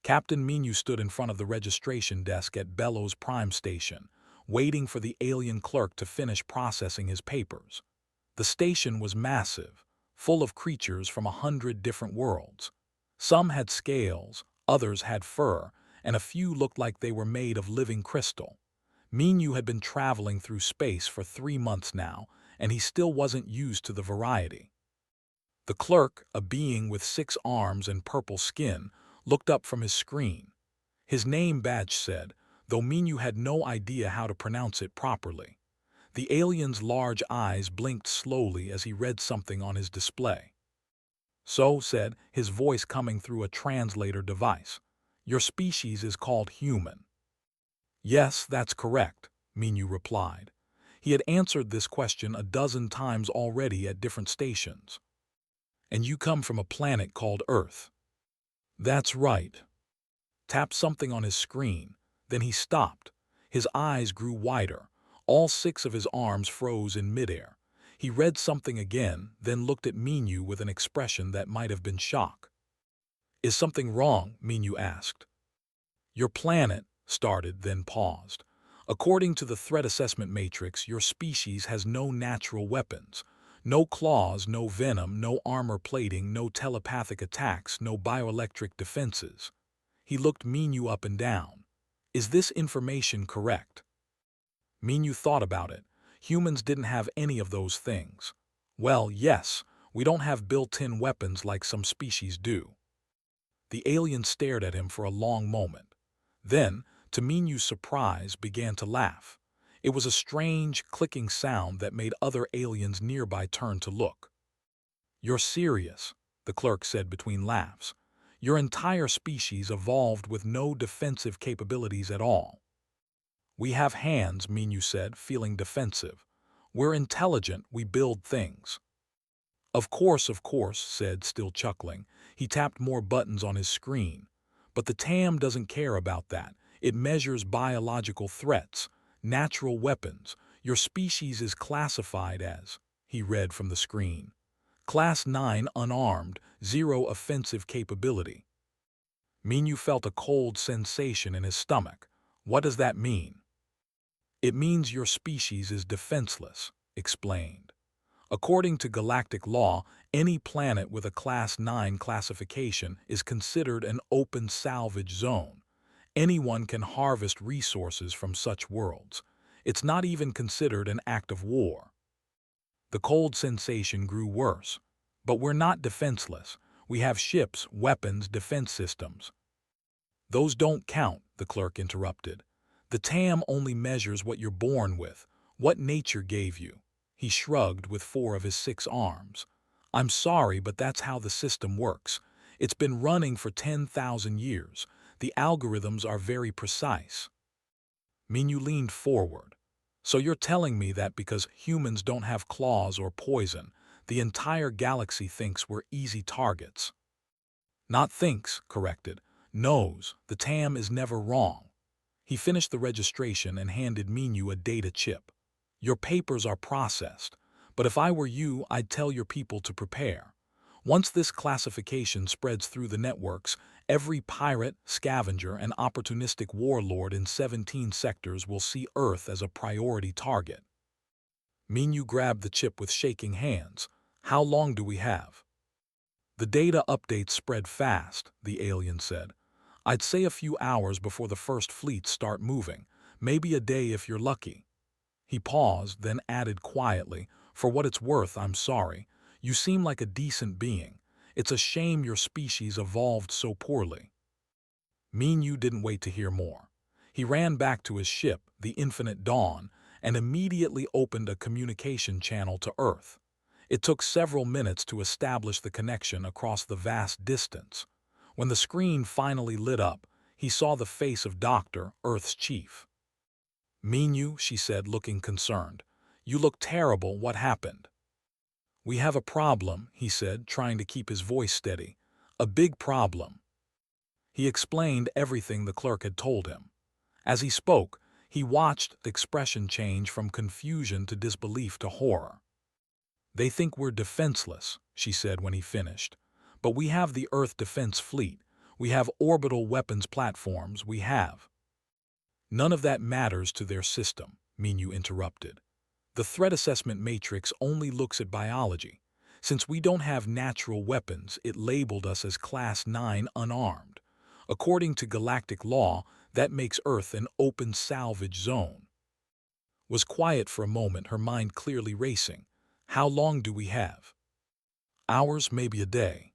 Captain Minu stood in front of the registration desk at Bellows Prime Station, waiting for the alien clerk to finish processing his papers. The station was massive, full of creatures from 100 different worlds. Some had scales, others had fur, and a few looked like they were made of living crystal. Minu had been traveling through space for 3 months now, and he still wasn't used to the variety. The clerk, a being with 6 arms and purple skin, looked up from his screen. His name badge said, though Minu had no idea how to pronounce it properly. The alien's large eyes blinked slowly as he read something on his display. "So," said, his voice coming through a translator device, "your species is called human." "Yes, that's correct," Minu replied. He had answered this question a dozen times already at different stations. "And you come from a planet called Earth." "That's right." Tapped something on his screen, then he stopped. His eyes grew wider. All 6 of his arms froze in midair. He read something again, then looked at Minu with an expression that might have been shock. "Is something wrong?" Minu asked. "Your planet," started, then paused. "According to the threat assessment matrix, your species has no natural weapons. No claws, no venom, no armor plating, no telepathic attacks, no bioelectric defenses." He looked Minu up and down. "Is this information correct?" Minu thought about it. Humans didn't have any of those things. "Well, yes, we don't have built-in weapons like some species do." The alien stared at him for a long moment. Then, to Minu's surprise, began to laugh. It was a strange, clicking sound that made other aliens nearby turn to look. "You're serious," the clerk said between laughs. "Your entire species evolved with no defensive capabilities at all." "We have hands," Minu said, feeling defensive. "We're intelligent, we build things." Of course," said, still chuckling. He tapped more buttons on his screen. "But the TAM doesn't care about that. It measures biological threats, natural weapons. Your species is classified as," he read from the screen, "Class 9 unarmed, 0 offensive capability." Minu felt a cold sensation in his stomach. "What does that mean?" "It means your species is defenseless," explained. "According to galactic law, any planet with a Class 9 classification is considered an open salvage zone. Anyone can harvest resources from such worlds. It's not even considered an act of war." The cold sensation grew worse. "But we're not defenseless. We have ships, weapons, defense systems." "Those don't count," the clerk interrupted. "The TAM only measures what you're born with, what nature gave you." He shrugged with 4 of his 6 arms. "I'm sorry, but that's how the system works. It's been running for 10,000 years. The algorithms are very precise." Minu leaned forward. "So you're telling me that because humans don't have claws or poison, the entire galaxy thinks we're easy targets?" "Not thinks," corrected. "Knows. The TAM is never wrong." He finished the registration and handed Minu a data chip. "Your papers are processed, but if I were you, I'd tell your people to prepare. Once this classification spreads through the networks, every pirate, scavenger, and opportunistic warlord in 17 sectors will see Earth as a priority target." Minu grabbed the chip with shaking hands. "How long do we have?" "The data updates spread fast," the alien said. "I'd say a few hours before the first fleets start moving, maybe a day if you're lucky." He paused, then added quietly, "For what it's worth, I'm sorry. You seem like a decent being. It's a shame your species evolved so poorly." Minu didn't wait to hear more. He ran back to his ship, the Infinite Dawn, and immediately opened a communication channel to Earth. It took several minutes to establish the connection across the vast distance. When the screen finally lit up, he saw the face of Doctor, Earth's chief. "Minu," she said, looking concerned. "You look terrible. What happened?" "We have a problem," he said, trying to keep his voice steady. "A big problem." He explained everything the clerk had told him. As he spoke, he watched the expression change from confusion to disbelief to horror. "They think we're defenseless," she said when he finished. "But we have the Earth Defense Fleet. We have orbital weapons platforms, we have. None of that matters to their system, Minyu interrupted. The threat assessment matrix only looks at biology. Since we don't have natural weapons, it labeled us as Class 9 unarmed. According to galactic law, that makes Earth an open salvage zone. Was quiet for a moment, her mind clearly racing. How long do we have? Hours, maybe a day.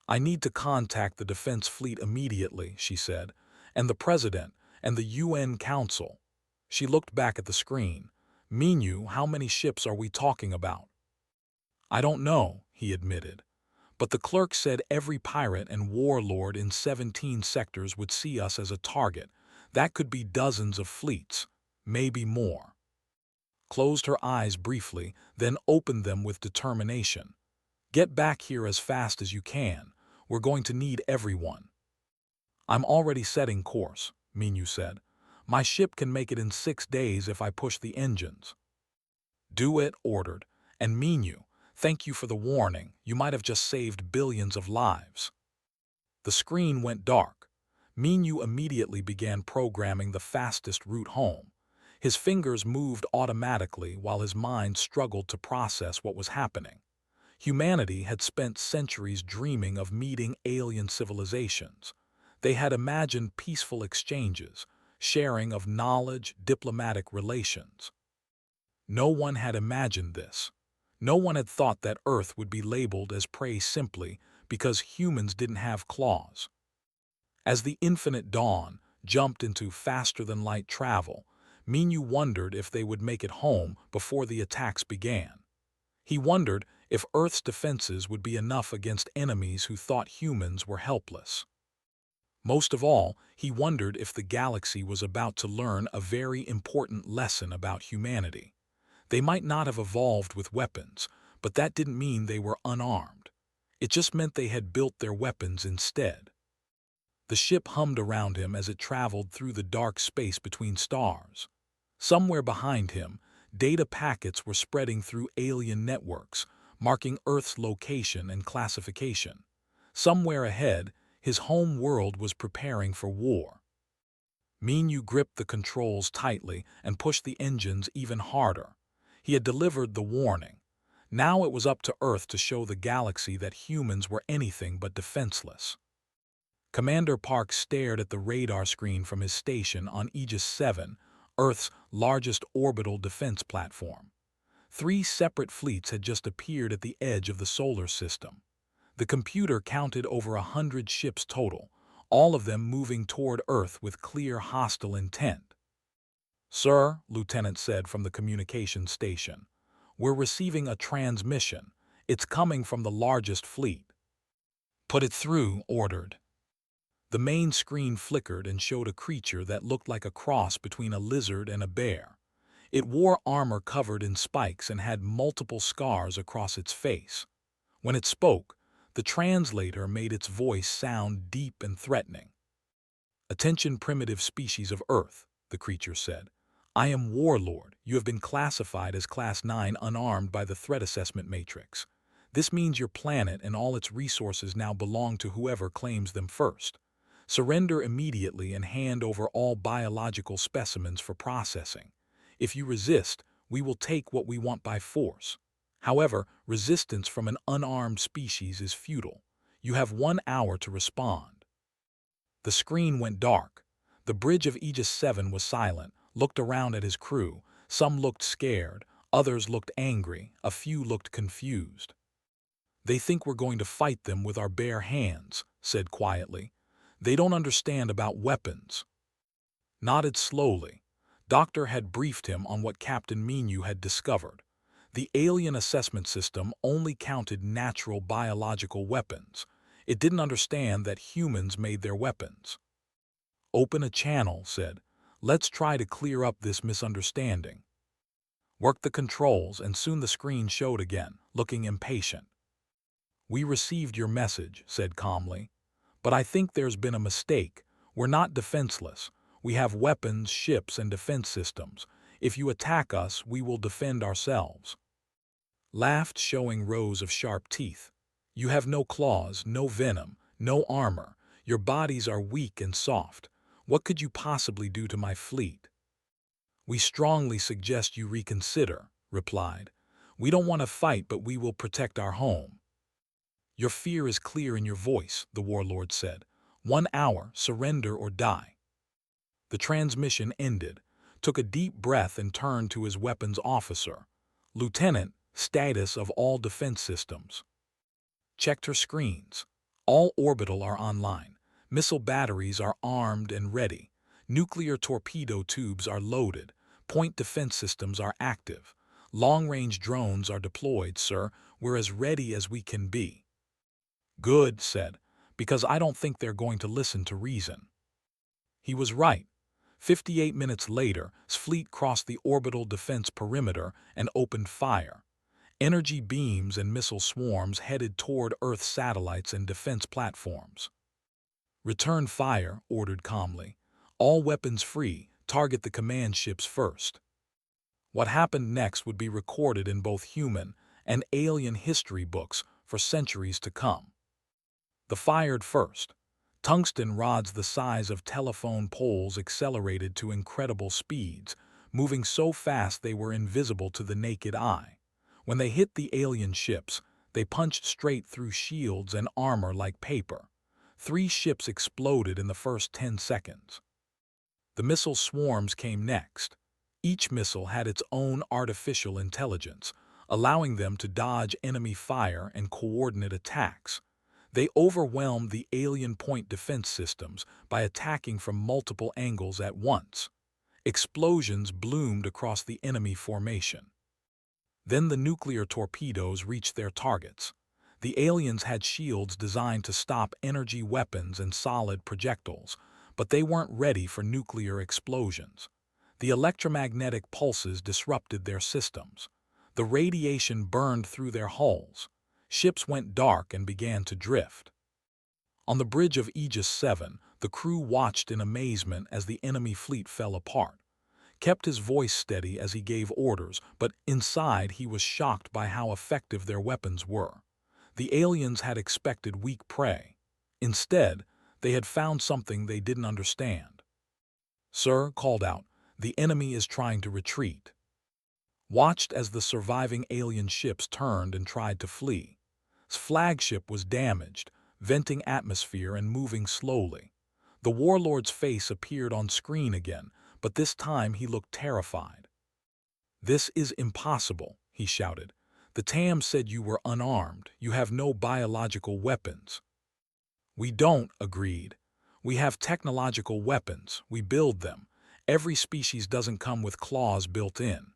I need to contact the Defense Fleet immediately, she said, and the President, and the UN Council. She looked back at the screen. Minyu, how many ships are we talking about? I don't know, he admitted. But the clerk said every pirate and warlord in 17 sectors would see us as a target. That could be dozens of fleets, maybe more. Closed her eyes briefly, then opened them with determination. Get back here as fast as you can. We're going to need everyone. I'm already setting course, Minyu said. My ship can make it in 6 days if I push the engines. Do it, ordered. And Minyu, thank you for the warning. You might have just saved billions of lives. The screen went dark. Minyu immediately began programming the fastest route home. His fingers moved automatically while his mind struggled to process what was happening. Humanity had spent centuries dreaming of meeting alien civilizations. They had imagined peaceful exchanges, sharing of knowledge, diplomatic relations. No one had imagined this. No one had thought that Earth would be labeled as prey simply because humans didn't have claws. As the infinite dawn jumped into faster-than-light travel, Minyu wondered if they would make it home before the attacks began. He wondered if Earth's defenses would be enough against enemies who thought humans were helpless. Most of all, he wondered if the galaxy was about to learn a very important lesson about humanity. They might not have evolved with weapons, but that didn't mean they were unarmed. It just meant they had built their weapons instead. The ship hummed around him as it traveled through the dark space between stars. Somewhere behind him, data packets were spreading through alien networks, marking Earth's location and classification. Somewhere ahead, his home world was preparing for war. Minyu gripped the controls tightly and pushed the engines even harder. He had delivered the warning. Now it was up to Earth to show the galaxy that humans were anything but defenseless. Commander Park stared at the radar screen from his station on Aegis 7, Earth's largest orbital defense platform. 3 separate fleets had just appeared at the edge of the solar system. The computer counted over 100 ships total, all of them moving toward Earth with clear hostile intent. Sir, Lieutenant said from the communications station, we're receiving a transmission. It's coming from the largest fleet. Put it through, ordered. The main screen flickered and showed a creature that looked like a cross between a lizard and a bear. It wore armor covered in spikes and had multiple scars across its face. When it spoke, the translator made its voice sound deep and threatening. Attention, primitive species of Earth, the creature said. I am Warlord. You have been classified as Class 9 unarmed by the threat assessment matrix. This means your planet and all its resources now belong to whoever claims them first. Surrender immediately and hand over all biological specimens for processing. If you resist, we will take what we want by force. However, resistance from an unarmed species is futile. You have 1 hour to respond. The screen went dark. The bridge of Aegis 7 was silent, looked around at his crew. Some looked scared, others looked angry, a few looked confused. They think we're going to fight them with our bare hands, said quietly. They don't understand about weapons. Nodded slowly. Doctor had briefed him on what Captain Minyu had discovered. The alien assessment system only counted natural biological weapons. It didn't understand that humans made their weapons. Open a channel, said. Let's try to clear up this misunderstanding. Worked the controls and soon the screen showed again, looking impatient. We received your message, said calmly. But I think there's been a mistake. We're not defenseless. We have weapons, ships, and defense systems. If you attack us, we will defend ourselves. Laughed, showing rows of sharp teeth. You have no claws, no venom, no armor. Your bodies are weak and soft. What could you possibly do to my fleet? We strongly suggest you reconsider, replied. We don't want to fight, but we will protect our home. Your fear is clear in your voice, the warlord said. 1 hour, surrender or die. The transmission ended, took a deep breath and turned to his weapons officer. Lieutenant, status of all defense systems. Checked her screens. All orbital are online. Missile batteries are armed and ready. Nuclear torpedo tubes are loaded. Point defense systems are active. Long-range drones are deployed, sir. We're as ready as we can be. Good, said, because I don't think they're going to listen to reason. He was right. 58 minutes later, his fleet crossed the orbital defense perimeter and opened fire. Energy beams and missile swarms headed toward Earth satellites and defense platforms. Return fire, ordered calmly. All weapons free, target the command ships first. What happened next would be recorded in both human and alien history books for centuries to come. The fired first. Tungsten rods the size of telephone poles accelerated to incredible speeds, moving so fast they were invisible to the naked eye. When they hit the alien ships, they punched straight through shields and armor like paper. 3 ships exploded in the first 10 seconds. The missile swarms came next. Each missile had its own artificial intelligence, allowing them to dodge enemy fire and coordinate attacks. They overwhelmed the alien point defense systems by attacking from multiple angles at once. Explosions bloomed across the enemy formation. Then the nuclear torpedoes reached their targets. The aliens had shields designed to stop energy weapons and solid projectiles, but they weren't ready for nuclear explosions. The electromagnetic pulses disrupted their systems. The radiation burned through their hulls. Ships went dark and began to drift. On the bridge of Aegis 7, the crew watched in amazement as the enemy fleet fell apart. Kept his voice steady as he gave orders, but inside he was shocked by how effective their weapons were. The aliens had expected weak prey. Instead, they had found something they didn't understand. Sir, called out, the enemy is trying to retreat. Watched as the surviving alien ships turned and tried to flee. His flagship was damaged, venting atmosphere and moving slowly. The warlord's face appeared on screen again, but this time he looked terrified. This is impossible, he shouted. The TAM said you were unarmed. You have no biological weapons. We don't, agreed. We have technological weapons. We build them. Every species doesn't come with claws built in.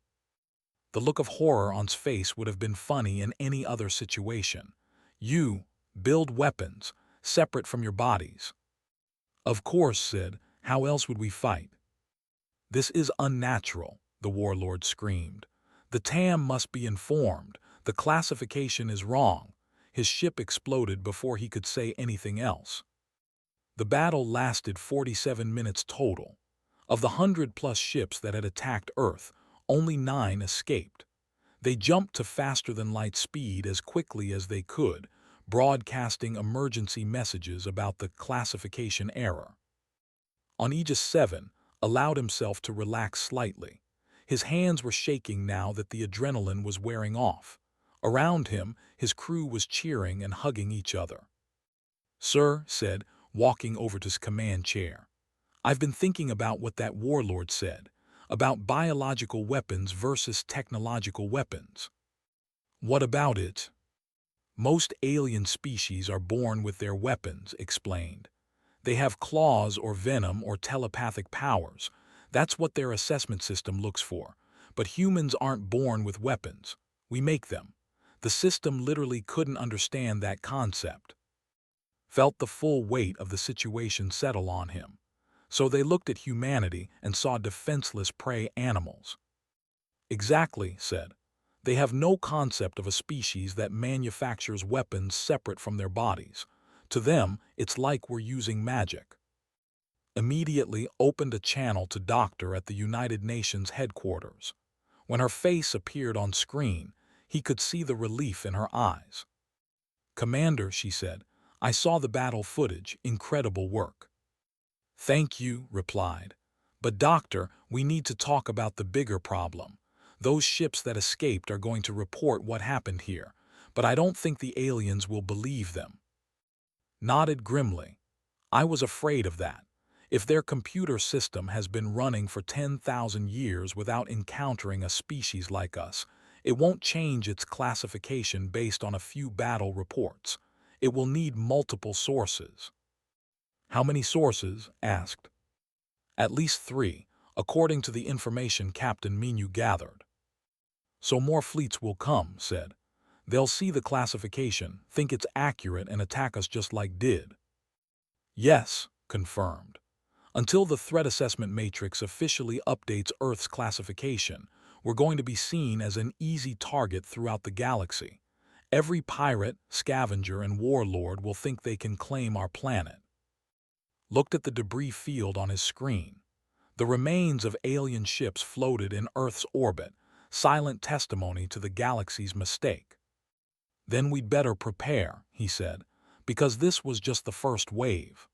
The look of horror on his face would have been funny in any other situation. You build weapons, separate from your bodies. Of course, Sid. How else would we fight? This is unnatural, the warlord screamed. The TAM must be informed. The classification is wrong. His ship exploded before he could say anything else. The battle lasted 47 minutes total. Of the 100+ ships that had attacked Earth, only 9 escaped. They jumped to faster-than-light speed as quickly as they could, broadcasting emergency messages about the classification error. On Aegis 7, allowed himself to relax slightly. His hands were shaking now that the adrenaline was wearing off. Around him, his crew was cheering and hugging each other. Sir, said, walking over to his command chair, I've been thinking about what that warlord said, about biological weapons versus technological weapons. What about it? Most alien species are born with their weapons, explained. They have claws or venom or telepathic powers. That's what their assessment system looks for. But humans aren't born with weapons. We make them. The system literally couldn't understand that concept. Felt the full weight of the situation settle on him. So they looked at humanity and saw defenseless prey animals. Exactly, said. They have no concept of a species that manufactures weapons separate from their bodies. To them, it's like we're using magic. Immediately opened a channel to Doctor at the United Nations headquarters. When her face appeared on screen, he could see the relief in her eyes. Commander, she said, I saw the battle footage, incredible work. Thank you, replied. But doctor, we need to talk about the bigger problem. Those ships that escaped are going to report what happened here, but I don't think the aliens will believe them. Nodded grimly. I was afraid of that. If their computer system has been running for 10,000 years without encountering a species like us, it won't change its classification based on a few battle reports. It will need multiple sources. How many sources? Asked. At least 3, according to the information Captain Minu gathered. So more fleets will come, said. They'll see the classification, think it's accurate, and attack us just like did. Yes, confirmed. Until the threat assessment matrix officially updates Earth's classification, we're going to be seen as an easy target throughout the galaxy. Every pirate, scavenger, and warlord will think they can claim our planet. Looked at the debris field on his screen. The remains of alien ships floated in Earth's orbit, silent testimony to the galaxy's mistake. Then we'd better prepare, he said, because this was just the first wave.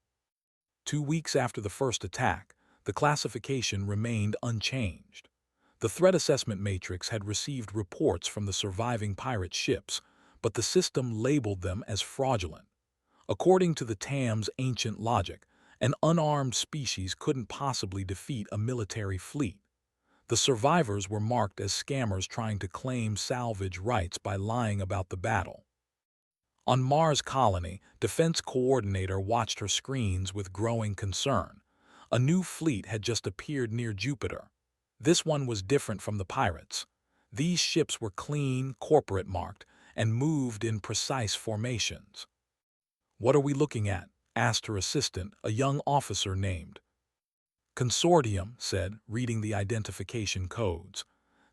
2 weeks after the first attack, the classification remained unchanged. The threat assessment matrix had received reports from the surviving pirate ships, but the system labeled them as fraudulent. According to the TAM's ancient logic, an unarmed species couldn't possibly defeat a military fleet. The survivors were marked as scammers trying to claim salvage rights by lying about the battle. On Mars Colony, Defense Coordinator watched her screens with growing concern. A new fleet had just appeared near Jupiter. This one was different from the pirates. These ships were clean, corporate marked, and moved in precise formations. What are we looking at? Asked her assistant, a young officer named. Consortium, said, reading the identification codes.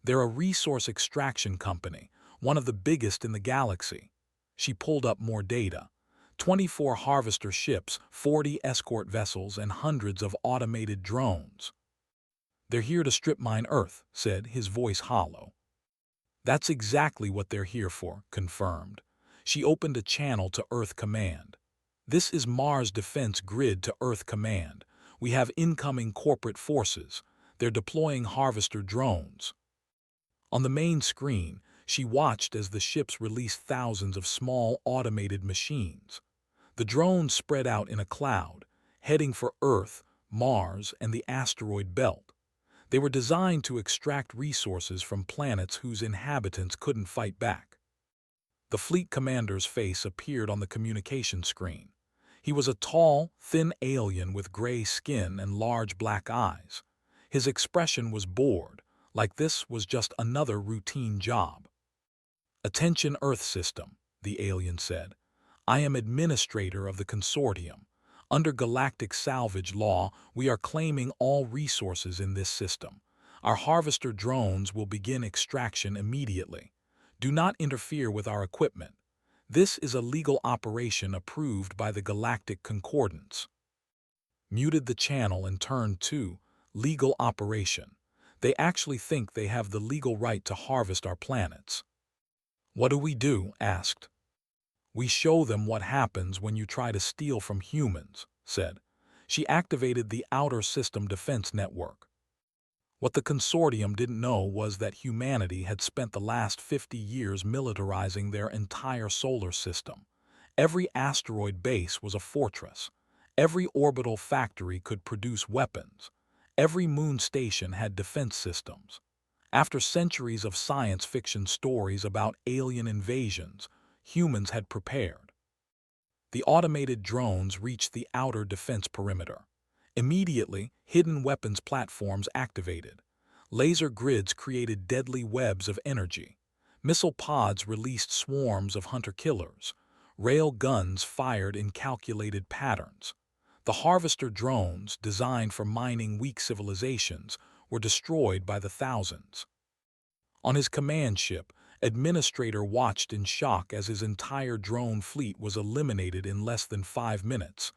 They're a resource extraction company, one of the biggest in the galaxy. She pulled up more data. 24 harvester ships, 40 escort vessels, and hundreds of automated drones. They're here to strip mine Earth, said, his voice hollow. That's exactly what they're here for, confirmed. She opened a channel to Earth Command. This is Mars Defense Grid to Earth Command. We have incoming corporate forces. They're deploying harvester drones. On the main screen, she watched as the ships released thousands of small automated machines. The drones spread out in a cloud, heading for Earth, Mars, and the asteroid belt. They were designed to extract resources from planets whose inhabitants couldn't fight back. The fleet commander's face appeared on the communication screen. He was a tall, thin alien with gray skin and large black eyes. His expression was bored, like this was just another routine job. Attention Earth System, the alien said. I am administrator of the consortium. Under galactic salvage law, we are claiming all resources in this system. Our harvester drones will begin extraction immediately. Do not interfere with our equipment. This is a legal operation approved by the Galactic Concordance. Muted the channel and turned to legal operation. They actually think they have the legal right to harvest our planets. What do we do? Asked. We show them what happens when you try to steal from humans, said. She activated the Outer System Defense Network. What the consortium didn't know was that humanity had spent the last 50 years militarizing their entire solar system. Every asteroid base was a fortress. Every orbital factory could produce weapons. Every moon station had defense systems. After centuries of science fiction stories about alien invasions, humans had prepared. The automated drones reached the outer defense perimeter. Immediately, hidden weapons platforms activated. Laser grids created deadly webs of energy. Missile pods released swarms of hunter-killers. Rail guns fired in calculated patterns. The harvester drones, designed for mining weak civilizations, were destroyed by the thousands. On his command ship, Administrator watched in shock as his entire drone fleet was eliminated in less than 5 minutes.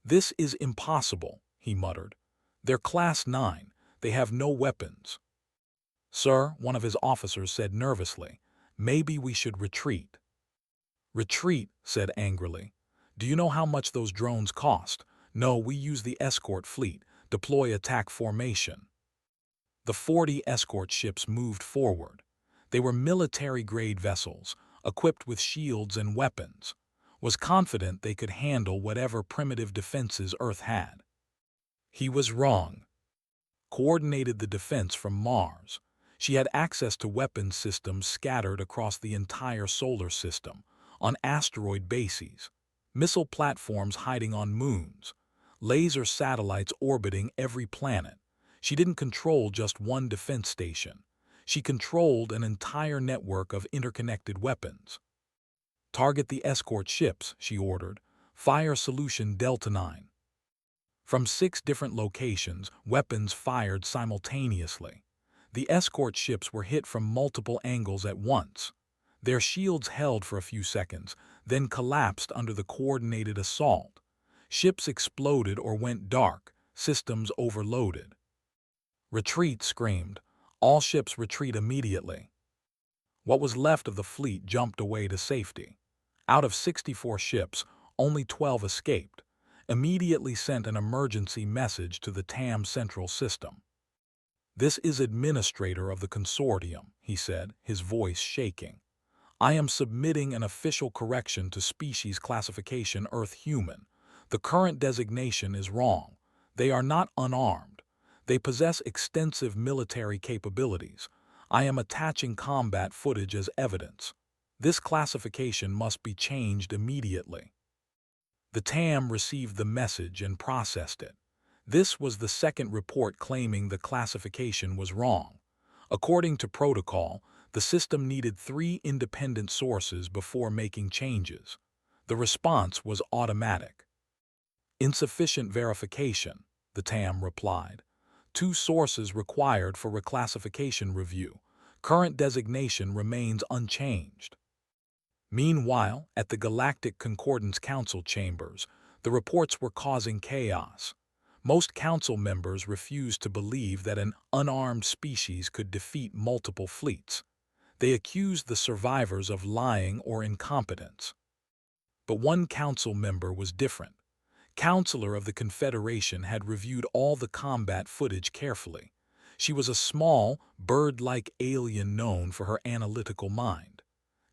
This is impossible, he muttered. They're Class 9. They have no weapons. Sir, one of his officers said nervously, maybe we should retreat. Retreat, said angrily. Do you know how much those drones cost? No, we use the escort fleet. Deploy attack formation. The 40 escort ships moved forward. They were military-grade vessels, equipped with shields and weapons. Was confident they could handle whatever primitive defenses Earth had. He was wrong. Coordinated the defense from Mars. She had access to weapons systems scattered across the entire solar system, on asteroid bases, missile platforms hiding on moons, laser satellites orbiting every planet. She didn't control just one defense station. She controlled an entire network of interconnected weapons. Target the escort ships, she ordered. Fire Solution Delta 9. From 6 different locations, weapons fired simultaneously. The escort ships were hit from multiple angles at once. Their shields held for a few seconds, then collapsed under the coordinated assault. Ships exploded or went dark, systems overloaded. Retreat, screamed. All ships retreat immediately. What was left of the fleet jumped away to safety. Out of 64 ships, only 12 escaped. Immediately sent an emergency message to the TAM Central System. This is Administrator of the Consortium, he said, his voice shaking. I am submitting an official correction to species classification Earth Human. The current designation is wrong. They are not unarmed. They possess extensive military capabilities. I am attaching combat footage as evidence. This classification must be changed immediately. The TAM received the message and processed it. This was the second report claiming the classification was wrong. According to protocol, the system needed 3 independent sources before making changes. The response was automatic. Insufficient verification, the TAM replied. 2 sources required for reclassification review. Current designation remains unchanged. Meanwhile, at the Galactic Concordance Council chambers, the reports were causing chaos. Most council members refused to believe that an unarmed species could defeat multiple fleets. They accused the survivors of lying or incompetence. But one council member was different. Counselor of the Confederation had reviewed all the combat footage carefully. She was a small, bird-like alien known for her analytical mind.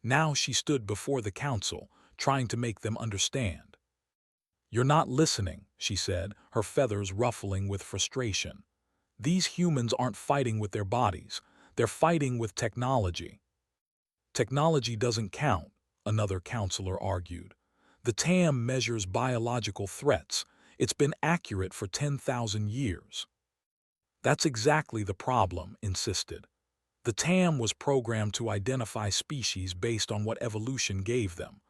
Now she stood before the council, trying to make them understand. You're not listening, she said, her feathers ruffling with frustration. These humans aren't fighting with their bodies. They're fighting with technology. Technology doesn't count, another counselor argued. The TAM measures biological threats. It's been accurate for 10,000 years. That's exactly the problem, insisted. The TAM was programmed to identify species based on what evolution gave them.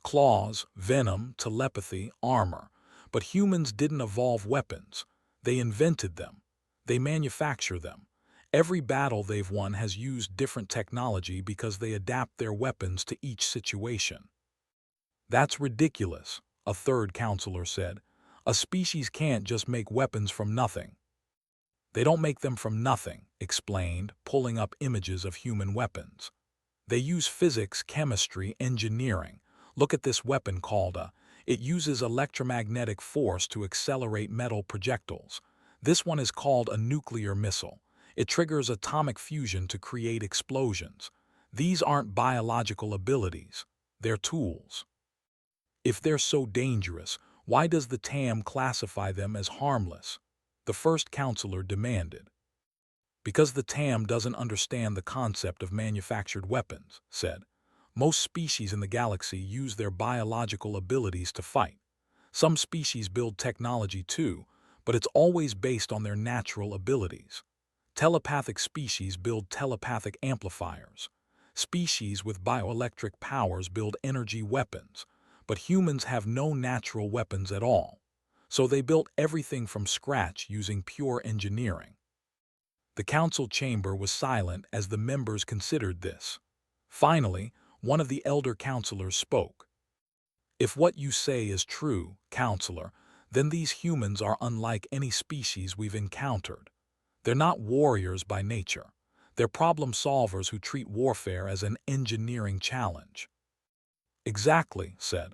Claws, venom, telepathy, armor. But humans didn't evolve weapons. They invented them. They manufacture them. Every battle they've won has used different technology because they adapt their weapons to each situation. That's ridiculous, a third counselor said. A species can't just make weapons from nothing. They don't make them from nothing, explained, pulling up images of human weapons. They use physics, chemistry, engineering. Look at this weapon called a. It uses electromagnetic force to accelerate metal projectiles. This one is called a nuclear missile. It triggers atomic fusion to create explosions. These aren't biological abilities. They're tools. If they're so dangerous, why does the TAM classify them as harmless? The first counselor demanded. Because the TAM doesn't understand the concept of manufactured weapons, said. Most species in the galaxy use their biological abilities to fight. Some species build technology too, but it's always based on their natural abilities. Telepathic species build telepathic amplifiers. Species with bioelectric powers build energy weapons, but humans have no natural weapons at all. So they built everything from scratch using pure engineering. The council chamber was silent as the members considered this. Finally, one of the elder counselors spoke. If what you say is true, counselor, then these humans are unlike any species we've encountered. They're not warriors by nature. They're problem solvers who treat warfare as an engineering challenge. Exactly, said.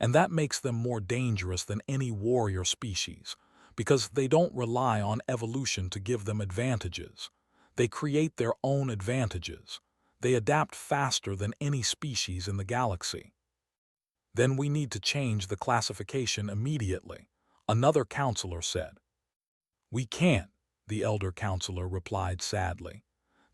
And that makes them more dangerous than any warrior species, because they don't rely on evolution to give them advantages. They create their own advantages. They adapt faster than any species in the galaxy. Then we need to change the classification immediately, another counselor said. We can't, the elder counselor replied sadly.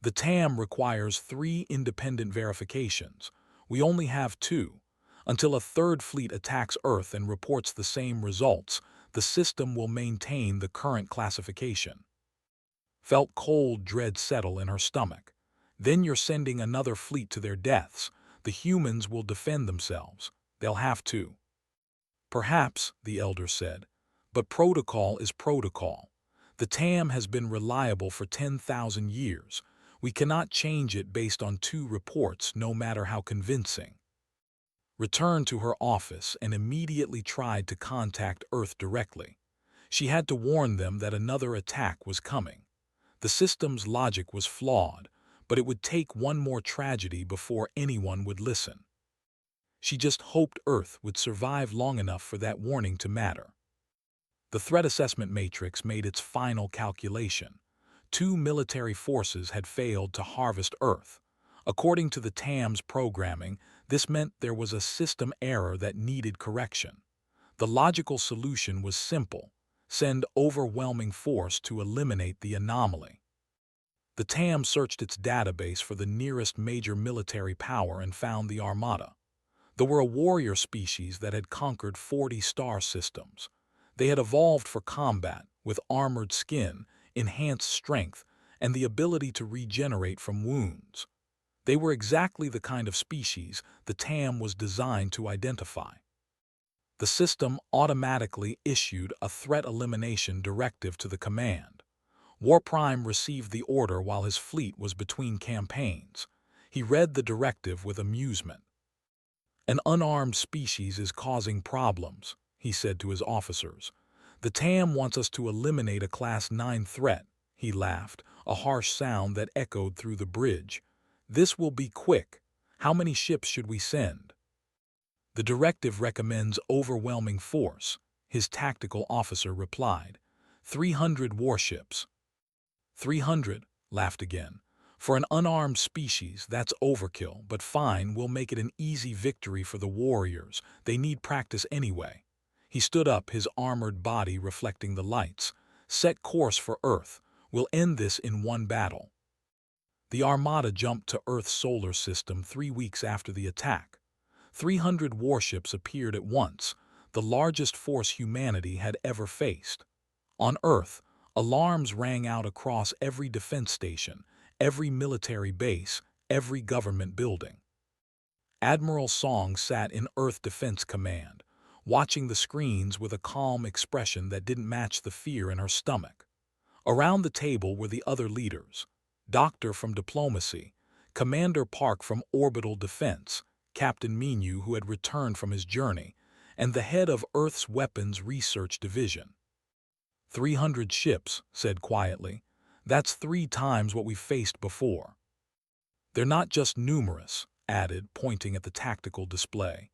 The TAM requires 3 independent verifications. We only have 2. Until a third fleet attacks Earth and reports the same results, the system will maintain the current classification. Felt cold dread settle in her stomach. Then you're sending another fleet to their deaths. The humans will defend themselves. They'll have to. Perhaps, the elder said, but protocol is protocol. The TAM has been reliable for 10,000 years. We cannot change it based on 2 reports, no matter how convincing. Returned to her office and immediately tried to contact Earth directly. She had to warn them that another attack was coming. The system's logic was flawed, but it would take one more tragedy before anyone would listen. She just hoped Earth would survive long enough for that warning to matter. The threat assessment matrix made its final calculation. 2 military forces had failed to harvest Earth. According to the TAM's programming, this meant there was a system error that needed correction. The logical solution was simple: send overwhelming force to eliminate the anomaly. The TAM searched its database for the nearest major military power and found the Armada. They were a warrior species that had conquered 40 star systems. They had evolved for combat, with armored skin, enhanced strength, and the ability to regenerate from wounds. They were exactly the kind of species the TAM was designed to identify. The system automatically issued a threat elimination directive to the command. War Prime received the order while his fleet was between campaigns. He read the directive with amusement. An unarmed species is causing problems, he said to his officers. The TAM wants us to eliminate a Class 9 threat, he laughed, a harsh sound that echoed through the bridge. This will be quick. How many ships should we send? The directive recommends overwhelming force, his tactical officer replied. 300 warships. 300, laughed again. For an unarmed species, that's overkill, but fine, we'll make it an easy victory for the warriors. They need practice anyway. He stood up, his armored body reflecting the lights. Set course for Earth. We'll end this in one battle. The Armada jumped to Earth's solar system 3 weeks after the attack. 300 warships appeared at once, the largest force humanity had ever faced. On Earth, alarms rang out across every defense station, every military base, every government building. Admiral Song sat in Earth Defense Command, watching the screens with a calm expression that didn't match the fear in her stomach. Around the table were the other leaders: Doctor from Diplomacy, Commander Park from Orbital Defense, Captain Minu, who had returned from his journey, and the head of Earth's Weapons Research Division. 300 ships, said quietly. That's 3 times what we faced before. They're not just numerous, added, pointing at the tactical display.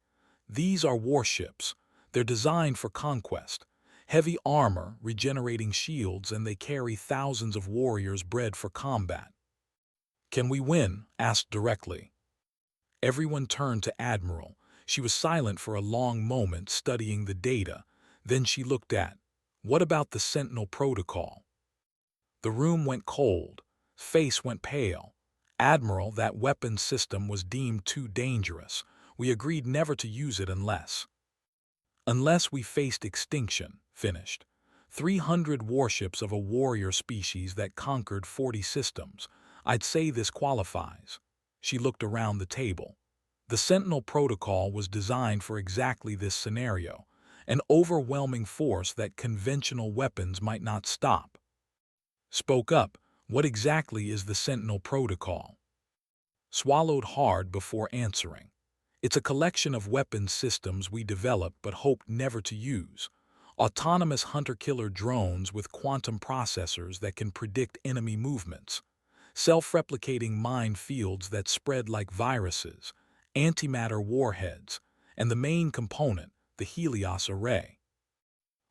These are warships. They're designed for conquest. Heavy armor, regenerating shields, and they carry thousands of warriors bred for combat. Can we win? Asked directly. Everyone turned to Admiral. She was silent for a long moment, studying the data. Then she looked at, what about the Sentinel protocol? The room went cold. Face went pale. Admiral, that weapons system was deemed too dangerous. We agreed never to use it unless we faced extinction, finished. 300 warships of a warrior species that conquered 40 systems. I'd say this qualifies. She looked around the table. The Sentinel protocol was designed for exactly this scenario, an overwhelming force that conventional weapons might not stop. Spoke up, what exactly is the Sentinel protocol? Swallowed hard before answering. It's a collection of weapons systems we developed but hoped never to use. Autonomous hunter-killer drones with quantum processors that can predict enemy movements. Self-replicating mine fields that spread like viruses. Antimatter warheads. And the main component, the Helios Array.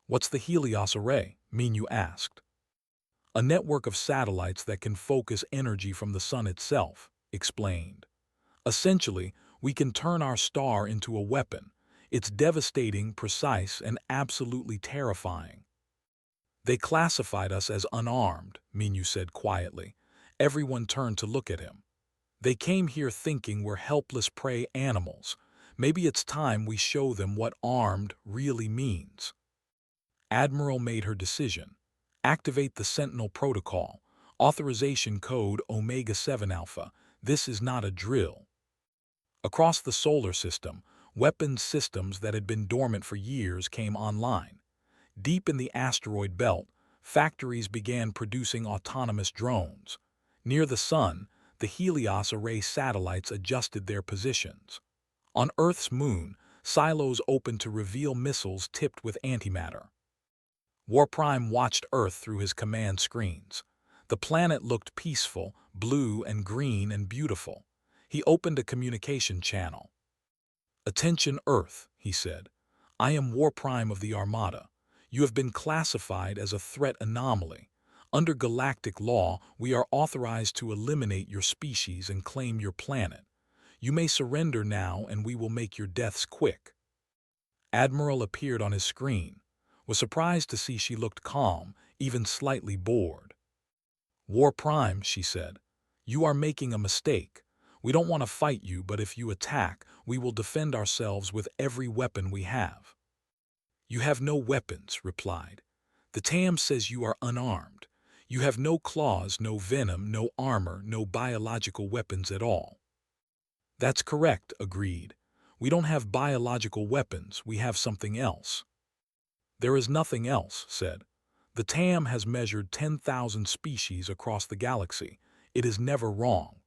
What's the Helios Array? Minu asked. A network of satellites that can focus energy from the sun itself, explained. Essentially, we can turn our star into a weapon. It's devastating, precise, and absolutely terrifying. They classified us as unarmed, Minu said quietly. Everyone turned to look at him. They came here thinking we're helpless prey animals. Maybe it's time we show them what armed really means. Admiral made her decision. Activate the Sentinel Protocol. Authorization code Omega-7 Alpha. This is not a drill. Across the solar system, weapons systems that had been dormant for years came online. Deep in the asteroid belt, factories began producing autonomous drones. Near the sun, the Helios Array satellites adjusted their positions. On Earth's moon, silos opened to reveal missiles tipped with antimatter. Warprime watched Earth through his command screens. The planet looked peaceful, blue and green and beautiful. He opened a communication channel. "Attention Earth," he said. "I am Warprime of the Armada. You have been classified as a threat anomaly. Under galactic law, we are authorized to eliminate your species and claim your planet. You may surrender now and we will make your deaths quick." Admiral appeared on his screen. Was surprised to see she looked calm, even slightly bored. "Warprime," she said, "you are making a mistake. We don't want to fight you, but if you attack, we will defend ourselves with every weapon we have." "You have no weapons," replied. "The TAM says you are unarmed. You have no claws, no venom, no armor, no biological weapons at all." "That's correct," agreed. "We don't have biological weapons, we have something else." "There is nothing else," said. "The TAM has measured 10,000 species across the galaxy. It is never wrong."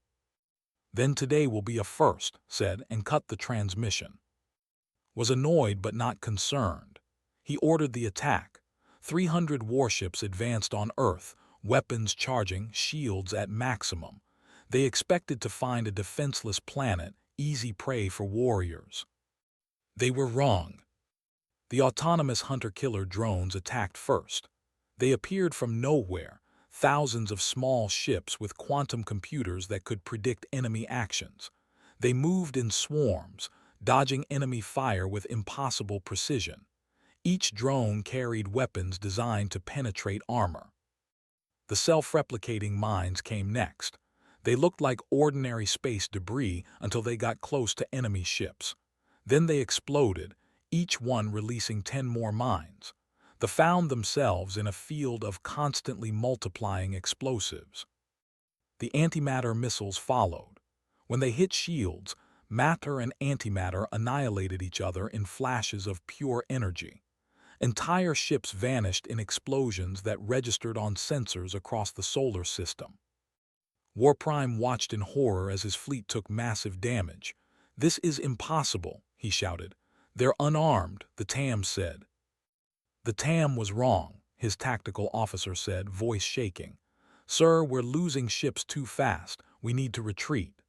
"Then today will be a first," said, and cut the transmission. Was annoyed but not concerned. He ordered the attack. 300 warships advanced on Earth, weapons charging, shields at maximum. They expected to find a defenseless planet, easy prey for warriors. They were wrong. The autonomous hunter-killer drones attacked first. They appeared from nowhere, thousands of small ships with quantum computers that could predict enemy actions. They moved in swarms, dodging enemy fire with impossible precision. Each drone carried weapons designed to penetrate armor. The self-replicating mines came next. They looked like ordinary space debris until they got close to enemy ships. Then they exploded, each one releasing 10 more mines. They found themselves in a field of constantly multiplying explosives. The antimatter missiles followed. When they hit shields, matter and antimatter annihilated each other in flashes of pure energy. Entire ships vanished in explosions that registered on sensors across the solar system. Warprime watched in horror as his fleet took massive damage. "This is impossible," he shouted. "They're unarmed," the TAM said. "The TAM was wrong," his tactical officer said, voice shaking. "Sir, we're losing ships too fast. We need to retreat."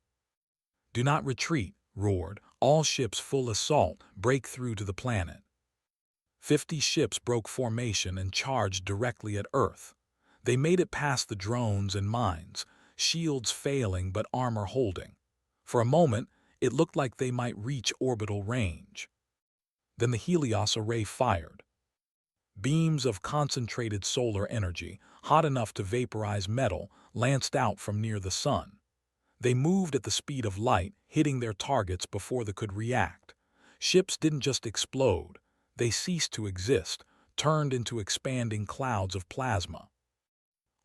"Do not retreat," roared. "All ships full assault, break through to the planet." 50 ships broke formation and charged directly at Earth. They made it past the drones and mines, shields failing but armor holding. For a moment, it looked like they might reach orbital range. Then the Helios Array fired. Beams of concentrated solar energy, hot enough to vaporize metal, lanced out from near the sun. They moved at the speed of light, hitting their targets before they could react. Ships didn't just explode. They ceased to exist, turned into expanding clouds of plasma.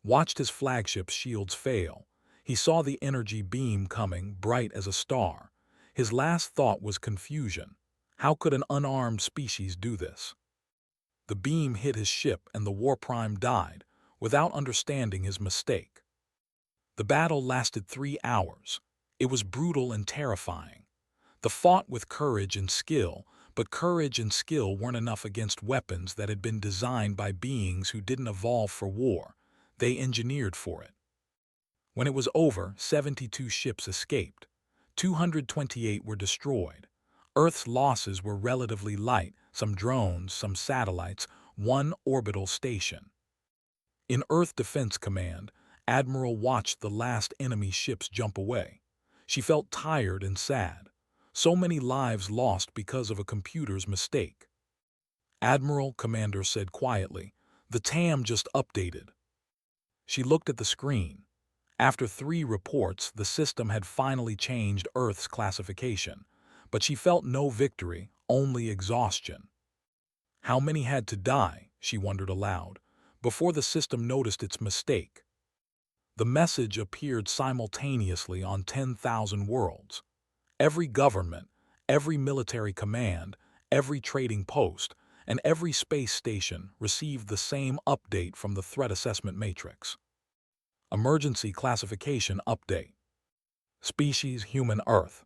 Watched his flagship's shields fail. He saw the energy beam coming, bright as a star. His last thought was confusion. How could an unarmed species do this? The beam hit his ship and the Warprime died, without understanding his mistake. The battle lasted 3 hours. It was brutal and terrifying. They fought with courage and skill, but courage and skill weren't enough against weapons that had been designed by beings who didn't evolve for war. They engineered for it. When it was over, 72 ships escaped. 228 were destroyed. Earth's losses were relatively light, some drones, some satellites, one orbital station. In Earth Defense Command, Admiral watched the last enemy ships jump away. She felt tired and sad. So many lives lost because of a computer's mistake. Admiral, Commander said quietly, the TAM just updated. She looked at the screen. After 3 reports, the system had finally changed Earth's classification, but she felt no victory, only exhaustion. How many had to die, she wondered aloud, before the system noticed its mistake? The message appeared simultaneously on 10,000 worlds. Every government, every military command, every trading post, and every space station received the same update from the threat assessment matrix. Emergency classification update. Species Human Earth.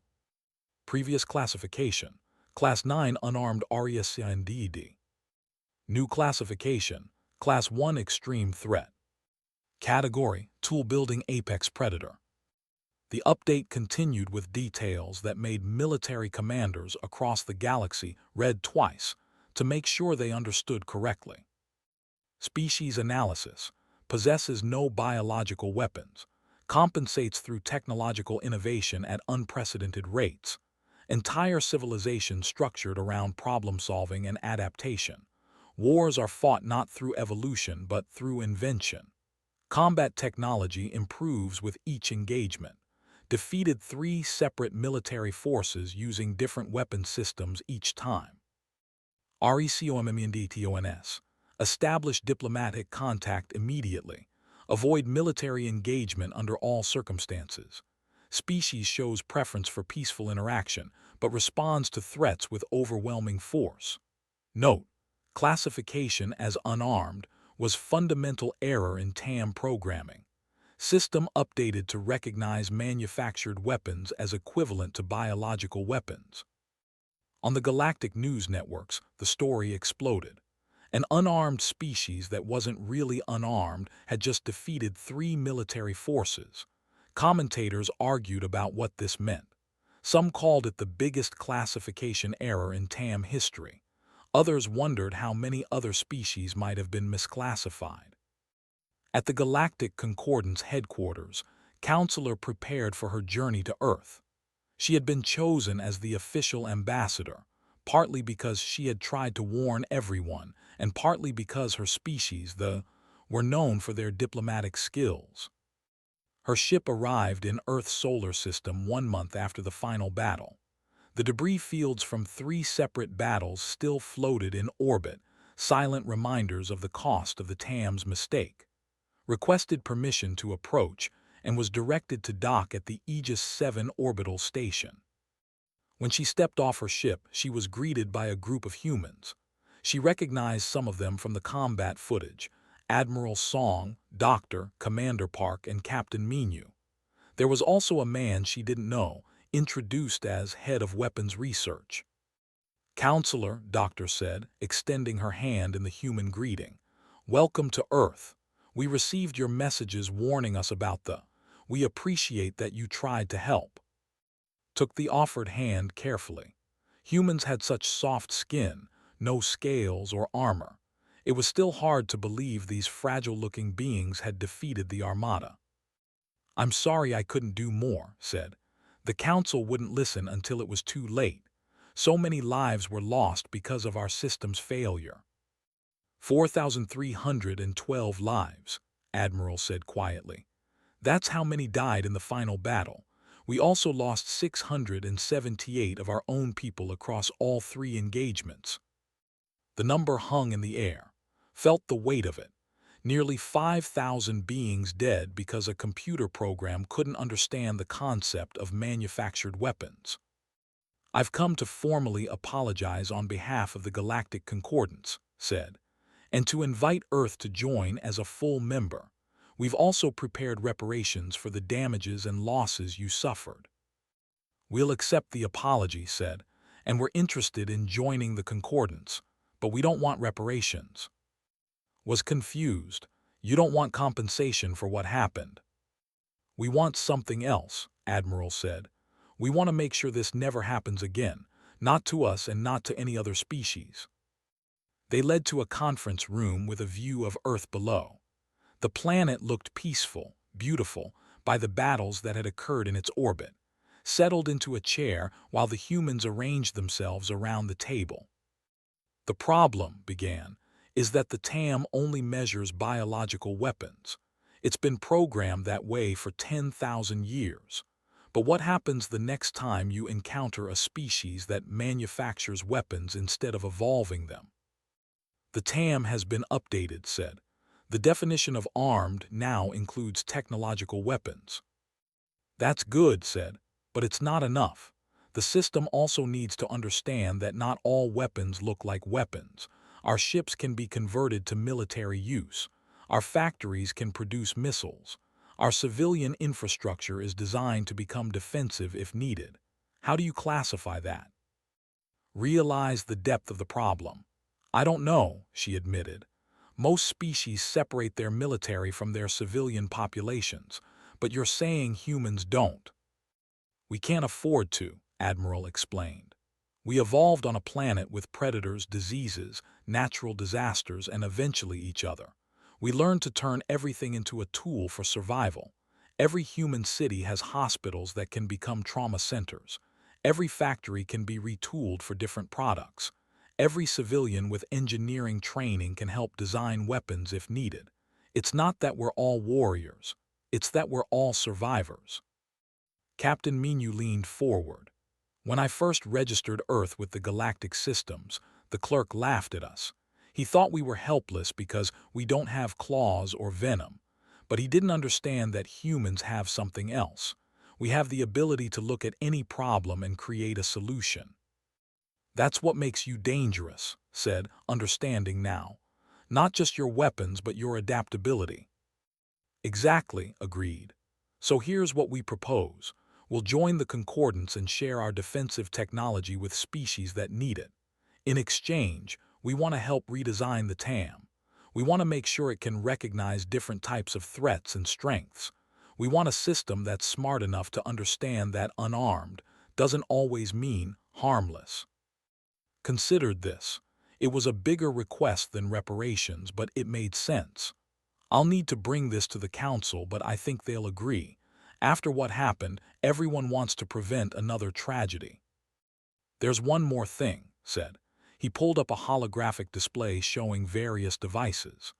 Previous classification, Class 9 Unarmed RESCNDD. New classification, Class 1 Extreme Threat. Category, Tool Building Apex Predator. The update continued with details that made military commanders across the galaxy read twice to make sure they understood correctly. Species Analysis. Possesses no biological weapons. Compensates through technological innovation at unprecedented rates. Entire civilization structured around problem-solving and adaptation. Wars are fought not through evolution but through invention. Combat technology improves with each engagement. Defeated 3 separate military forces using different weapon systems each time. RECOMMNDTONS. Establish diplomatic contact immediately. Avoid military engagement under all circumstances. Species shows preference for peaceful interaction, but responds to threats with overwhelming force. Note: classification as unarmed was fundamental error in TAM programming. System updated to recognize manufactured weapons as equivalent to biological weapons. On the galactic news networks, the story exploded. An unarmed species that wasn't really unarmed had just defeated 3 military forces. Commentators argued about what this meant. Some called it the biggest classification error in TAM history. Others wondered how many other species might have been misclassified. At the Galactic Concordance headquarters, Counselor prepared for her journey to Earth. She had been chosen as the official ambassador, partly because she had tried to warn everyone, and partly because her species, were known for their diplomatic skills. Her ship arrived in Earth's solar system 1 month after the final battle. The debris fields from 3 separate battles still floated in orbit, silent reminders of the cost of the TAM's mistake. Requested permission to approach and was directed to dock at the Aegis 7 orbital station. When she stepped off her ship, she was greeted by a group of humans. She recognized some of them from the combat footage: Admiral Song, Doctor, Commander Park, and Captain Minu. There was also a man she didn't know, introduced as Head of Weapons Research. Counselor, Doctor said, extending her hand in the human greeting. Welcome to Earth. We received your messages warning us about We appreciate that you tried to help. Took the offered hand carefully. Humans had such soft skin, no scales or armor. It was still hard to believe these fragile-looking beings had defeated the Armada. I'm sorry I couldn't do more, said. The Council wouldn't listen until it was too late. So many lives were lost because of our system's failure. 4,312 lives, Admiral said quietly. That's how many died in the final battle. We also lost 678 of our own people across all 3 engagements. The number hung in the air. Felt the weight of it. Nearly 5,000 beings dead because a computer program couldn't understand the concept of manufactured weapons. I've come to formally apologize on behalf of the Galactic Concordance, said, and to invite Earth to join as a full member. We've also prepared reparations for the damages and losses you suffered. We'll accept the apology, said, and we're interested in joining the Concordance, but we don't want reparations. Was confused. You don't want compensation for what happened. We want something else, Admiral said. We want to make sure this never happens again, Not to us and not to any other species. They led to a conference room with a view of Earth below. The planet looked peaceful, beautiful, by the battles that had occurred in its orbit. Settled into a chair while the humans arranged themselves around the table. The problem, began, is that the TAM only measures biological weapons. It's been programmed that way for 10,000 years. But what happens the next time you encounter a species that manufactures weapons instead of evolving them? The TAM has been updated, said. The definition of armed now includes technological weapons. That's good, said, but it's not enough. The system also needs to understand that not all weapons look like weapons. Our ships can be converted to military use. Our factories can produce missiles. Our civilian infrastructure is designed to become defensive if needed. How do you classify that? Realize the depth of the problem. I don't know, she admitted. Most species separate their military from their civilian populations, but you're saying humans don't. We can't afford to, Admiral explained. We evolved on a planet with predators, diseases, natural disasters, and eventually each other. We learned to turn everything into a tool for survival. Every human city has hospitals that can become trauma centers. Every factory can be retooled for different products. Every civilian with engineering training can help design weapons if needed. It's not that we're all warriors. It's that we're all survivors. Captain Minu leaned forward. When I first registered Earth with the galactic systems, the clerk laughed at us. He thought we were helpless because we don't have claws or venom. But he didn't understand that humans have something else. We have the ability to look at any problem and create a solution. That's what makes you dangerous, said, understanding now. Not just your weapons, but your adaptability. Exactly, agreed. So here's what we propose. We'll join the concordance and share our defensive technology with species that need it. In exchange, we want to help redesign the TAM. We want to make sure it can recognize different types of threats and strengths. We want a system that's smart enough to understand that unarmed doesn't always mean harmless. Considered this. It was a bigger request than reparations, but it made sense. I'll need to bring this to the council, but I think they'll agree. After what happened, everyone wants to prevent another tragedy. There's one more thing, said. He pulled up a holographic display showing various devices.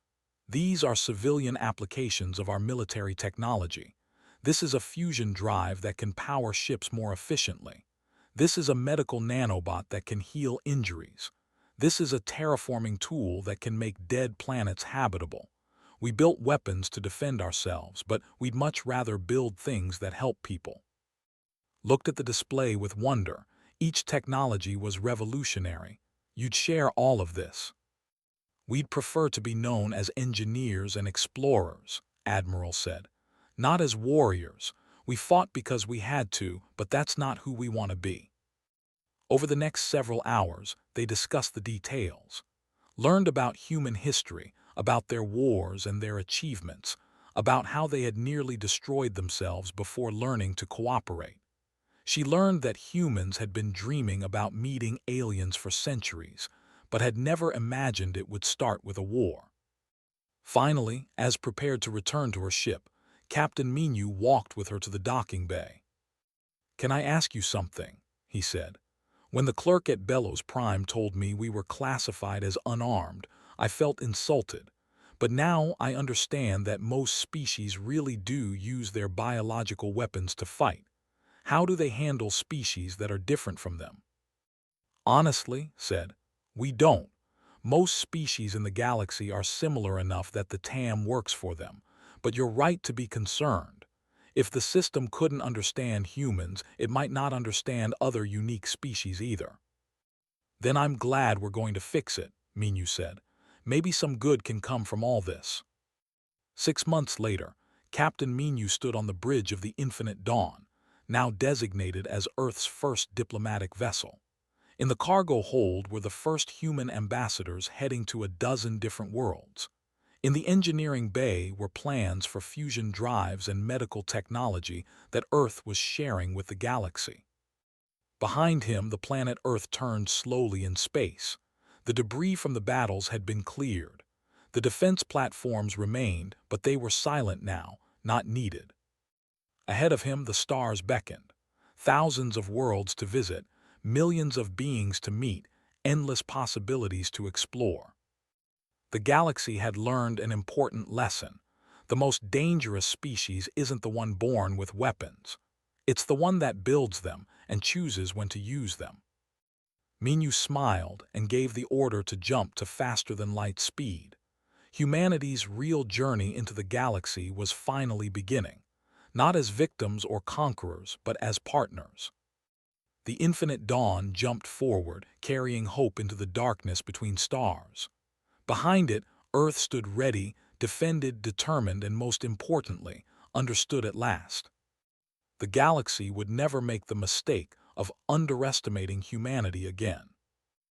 These are civilian applications of our military technology. This is a fusion drive that can power ships more efficiently. This is a medical nanobot that can heal injuries. This is a terraforming tool that can make dead planets habitable. We built weapons to defend ourselves, but we'd much rather build things that help people. Looked at the display with wonder. Each technology was revolutionary. You'd share all of this. We'd prefer to be known as engineers and explorers, Admiral said. Not as warriors. We fought because we had to, but that's not who we want to be. Over the next several hours, they discussed the details. Learned about human history, about their wars and their achievements, about how they had nearly destroyed themselves before learning to cooperate. She learned that humans had been dreaming about meeting aliens for centuries, but had never imagined it would start with a war. Finally, as prepared to return to her ship, Captain Minu walked with her to the docking bay. "Can I ask you something?" he said. "When the clerk at Bellows Prime told me we were classified as unarmed, I felt insulted. But now I understand that most species really do use their biological weapons to fight. How do they handle species that are different from them?" "Honestly," said, "we don't. Most species in the galaxy are similar enough that the TAM works for them, but you're right to be concerned. If the system couldn't understand humans, it might not understand other unique species either." "Then I'm glad we're going to fix it," Minu said. "Maybe some good can come from all this." 6 months later, Captain Minu stood on the bridge of the Infinite Dawn, now designated as Earth's first diplomatic vessel. In the cargo hold were the first human ambassadors heading to a dozen different worlds. In the engineering bay were plans for fusion drives and medical technology that Earth was sharing with the galaxy. Behind him, the planet Earth turned slowly in space. The debris from the battles had been cleared. The defense platforms remained, but they were silent now, not needed. Ahead of him, the stars beckoned. Thousands of worlds to visit, millions of beings to meet, endless possibilities to explore. The galaxy had learned an important lesson. The most dangerous species isn't the one born with weapons. It's the one that builds them and chooses when to use them. Minu smiled and gave the order to jump to faster-than-light speed. Humanity's real journey into the galaxy was finally beginning, not as victims or conquerors, but as partners. The infinite dawn jumped forward, carrying hope into the darkness between stars. Behind it, Earth stood ready, defended, determined, and most importantly, understood at last. The galaxy would never make the mistake of underestimating humanity again.